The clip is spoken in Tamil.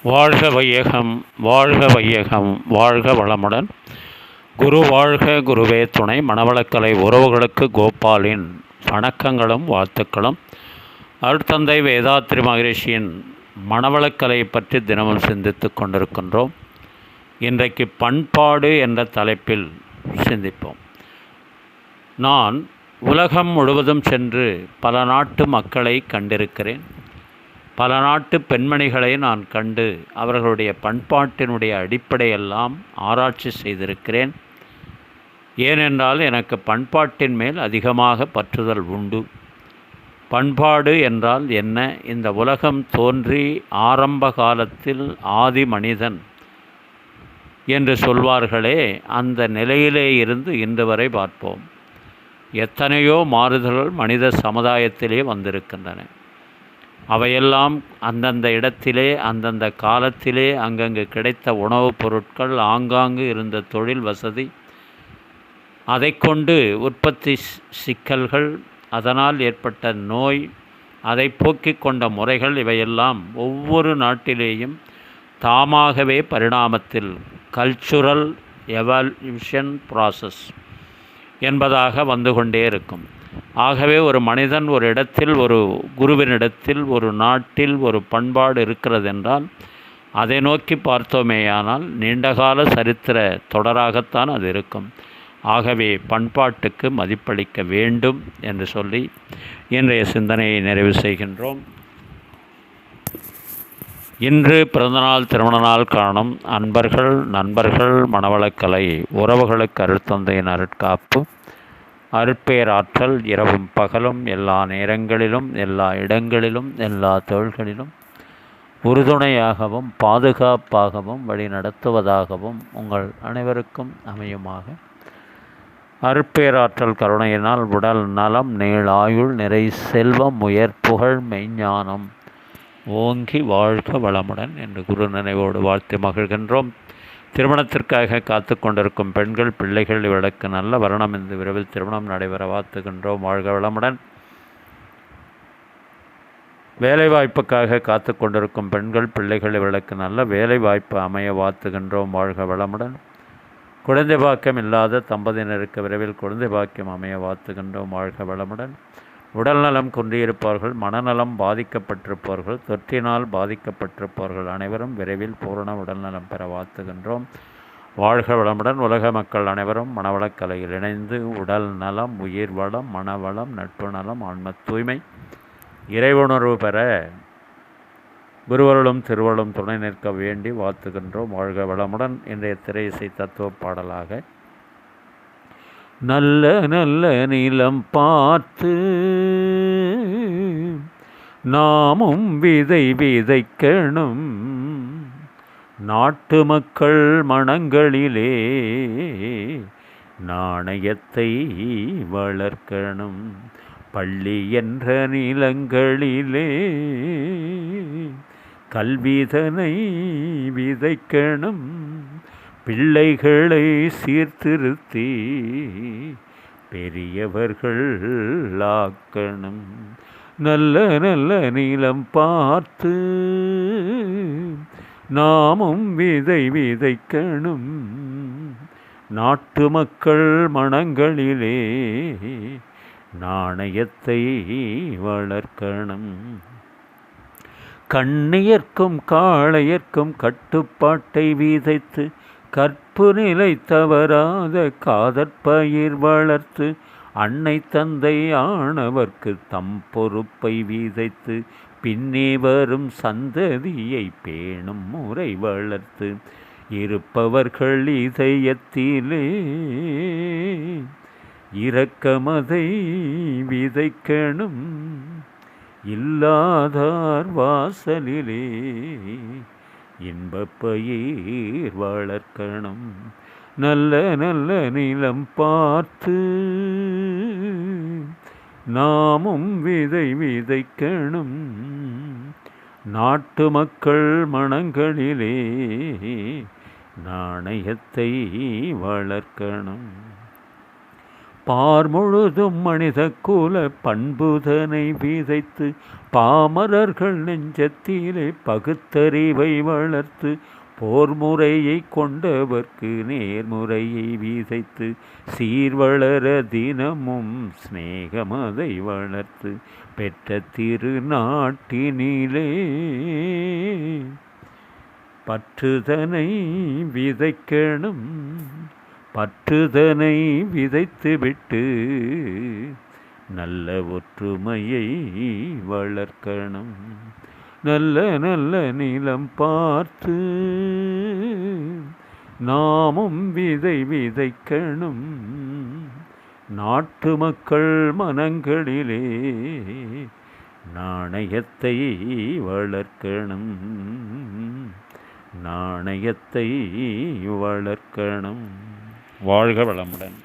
வாழ்க வையகம், வாழ்க வையகம், வாழ்க வளமுடன். குரு வாழ்க, குருவே துணை. மனவளக்கலை உறவுகளுக்கு கோபாலின் வணக்கங்களும் வாழ்த்துக்களும். அருட்தந்தை வேதாத்ரி மகரிஷியின் மனவளக்கலை பற்றி தினமும் சிந்தித்து கொண்டிருக்கின்றோம். இன்றைக்கு பண்பாடு என்ற தலைப்பில் சிந்திப்போம். நான் உலகம் முழுவதும் சென்று பல நாட்டு மக்களை கண்டிருக்கிறேன். பல நாட்டு பெண்மணிகளை நான் கண்டு அவர்களுடைய பண்பாட்டினுடைய அடிப்படையெல்லாம் ஆராய்ச்சி செய்திருக்கிறேன். ஏனென்றால் எனக்கு பண்பாட்டின் மேல் அதிகமாக பற்றுதல் உண்டு. பண்பாடு என்றால் என்ன? இந்த உலகம் தோன்றி ஆரம்ப காலத்தில் ஆதி மனிதன் என்று சொல்வார்களே, அந்த நிலையிலே இருந்து இன்று வரை பார்ப்போம். எத்தனையோ மாறுதல்கள் மனித சமுதாயத்திலே வந்திருக்கின்றன. அவையெல்லாம் அந்தந்த இடத்திலே அந்தந்த காலத்திலே அங்கங்கு கிடைத்த உணவுப் பொருட்கள், ஆங்காங்கு இருந்த தொழில் வசதி, அதை கொண்டு உற்பத்தி சிக்கல்கள், அதனால் ஏற்பட்ட நோய், அதை போக்கிக் கொண்ட முறைகள், இவையெல்லாம் ஒவ்வொரு நாட்டிலேயும் தாமாகவே பரிணாமத்தில் கல்ச்சுரல் எவல்யூஷன் ப்ராசஸ் என்பதாக வந்து கொண்டே இருக்கும். ஆகவே ஒரு மனிதன் ஒரு இடத்தில், ஒரு குருவினிடத்தில், ஒரு நாட்டில் ஒரு பண்பாடு இருக்கிறது என்றால் அதை நோக்கி பார்த்தோமேயானால் நீண்டகால சரித்திர தொடராகத்தான் அது இருக்கும். ஆகவே பண்பாட்டுக்கு மதிப்பளிக்க வேண்டும் என்று சொல்லி இன்றைய சிந்தனையை நிறைவு செய்கின்றோம். இன்று பிறந்தநாள் திருமண நாள் காணும் அன்பர்கள், நண்பர்கள், மனவளக்கலை உறவுகளுக்கு அருட்தந்தையின் அருட்காப்பு, அருட்பேராற்றல் இரவும் பகலும் எல்லா நேரங்களிலும் எல்லா இடங்களிலும் எல்லா தொழில்களிலும் உறுதுணையாகவும் பாதுகாப்பாகவும் வழி நடத்துவதாகவும் உங்கள் அனைவருக்கும் அமையுமாக. அருட்பேராற்றல் கருணையினால் உடல் நலம், நீளாயுள், நிறை செல்வம், உயர் புகழ், மெய்ஞானம் ஓங்கி வாழ்க வளமுடன் என்று குரு நினைவோடு வாழ்த்து மகிழ்கின்றோம். திருமணத்திற்காக காத்து கொண்டிருக்கும் பெண்கள், பிள்ளைகள் இவர்களுக்கு நல்ல வரணம் இந்த விரைவில் திருமணம் நடைபெற வாழ்த்துகின்றோம். வாழ்க வளமுடன். வேலைவாய்ப்புக்காக காத்து கொண்டிருக்கும் பெண்கள், பிள்ளைகள் இவர்களுக்கு நல்ல வேலைவாய்ப்பு அமைய வாழ்த்துகின்றோம். வாழ்க வளமுடன். குழந்தை பாக்கியம் இல்லாத தம்பதியினருக்கு விரைவில் குழந்தை பாக்கியம் அமைய வாழ்த்துகின்றோம். வாழ்க வளமுடன். உடல்நலம் குன்றியிருப்பவர்கள், மனநலம் பாதிக்கப்பட்டிருப்பவர்கள், தொற்றினால் பாதிக்கப்பட்டிருப்பவர்கள் அனைவரும் விரைவில் பூரண உடல்நலம் பெற வாழ்த்துகின்றோம். வாழ்க வளமுடன். உலக மக்கள் அனைவரும் மனவளக்கலையில் இணைந்து உடல் நலம், உயிர் வளம், மனவளம், நட்பு நலம், ஆன்ம தூய்மை, இறைவுணர்வு பெற குருவருளும் திருவருளும் துணை நிற்க வேண்டி வாழ்த்துகின்றோம். வாழ்க வளமுடன். இன்றைய திரை இசை தத்துவ பாடலாக நல்ல நல்ல நிலம் பார்த்து நாமும் விதை விதைக்கணும், நாட்டு மக்கள் மனங்களிலே நாணயத்தை வளர்க்கணும், பள்ளி என்ற நிலங்களிலே கல்விதனை விதைக்கணும், பிள்ளைகளை சீர்திருத்தி பெரியவர்கள் ஆக்கணும், நல்ல நல்ல நிலம் பார்த்து நாமும் விதை விதைக்கணும், நாட்டு மக்கள் மனங்களிலே நாணயத்தை வளர்க்கணும், கண்ணியர்க்கும் காளையர்க்கும் கட்டுப்பாட்டை விதைத்து கற்பு நிலை தவறாத காதற்பயிர் வளர்த்து அன்னை தந்தை ஆனவர்க்கு தம் பொறுப்பை விதைத்து பின்னே வரும் சந்ததியை பேணும் முறை வளர்த்து இருப்பவர்கள் இதயத்திலே இரக்கமதை விதைக்கணும், இல்லாதார் வாசலிலே இன்பப்பயிர் வளர்க்கணும், நல்ல நல்ல நிலம் பார்த்து நாமும் விதை விதைக்கணும், நாட்டு மக்கள் மனங்களிலே நாணயத்தை வளர்க்கணும், பார் முழுதும் மனித குல பண்புதனை விதைத்து பாமரர்கள் நெஞ்சத்திலே பகுத்தறிவை வளர்த்து போர்முறையை கொண்டவர்க்கு நேர்முறையை விதைத்து சீர்வளர தினமும் சிநேகமதை வளர்த்து பெற்ற திருநாட்டினிலே பற்றுதனை விதைக்கணும், பற்றுதனை விதைத்துவிட்டு நல்ல ஒற்றுமையை வளர்க்கணும். நல்ல நல்ல நிலம் பார்த்து நாமும் விதைக்கணும். நாட்டு மக்கள் மனங்களிலே நாணயத்தை வளர்க்கணும், நாணயத்தை வளர்க்கணும். வாழ்க வளமுடன்.